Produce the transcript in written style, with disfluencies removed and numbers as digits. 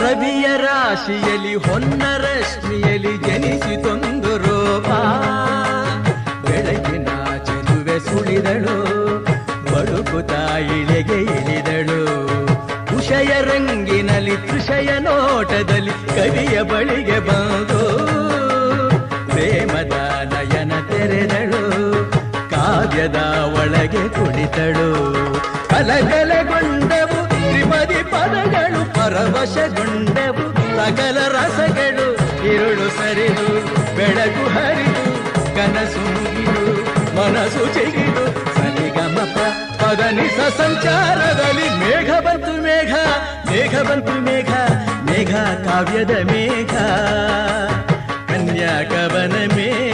ರವಿಯ ರಾಶಿಯಲ್ಲಿ ಹೊನ್ನ ರಶ್ಮಿಯಲ್ಲಿ ಜನಿಸಿತೊಂದು ರೋಮ. ಬೆಳಗಿನ ಚೆಲುವೆ ಸುಳಿದಳು, ಬಳುಕುತ್ತಾ ಇಳೆಗೆ ಇಳಿದಳು. ಉಷಯ ರಂಗಿನಲ್ಲಿ ತೃಷಯ ನೋಟದಲ್ಲಿ ಕವಿಯ ಬಳಿಗೆ ಬಂದು ಪ್ರೇಮದ ನಯನ ತೆರೆದಳು, ಕಾವ್ಯದ ಒಳಗೆ ಕುಳಿತಳು. ಕಲಕಲಗೊಂಡವು ತ್ರಿಪದಿ ಪದಗಳು, ಪರವಶಗೊಂಡವು ಸಕಲ ರಸಗಳು. ಇರುಳು ಸರಿದು ಬೆಳಕು ಹರಿದು ಕನಸು ಮುಗಿದು ಮನಸ್ಸು ಚಿಗಿದು ಸನಿಗಮಪ ಪದನಿಸ ಸಂಚಾರದಲ್ಲಿ ಮೇಘ ಬಂತು ಮೇಘ, ಮೇಘ ಬಂತು ಮೇಘ, ಮೇಘ ಕಾವ್ಯದ ಮೇಘ, ಕನ್ಯಾಕವನ ಮೇಘ.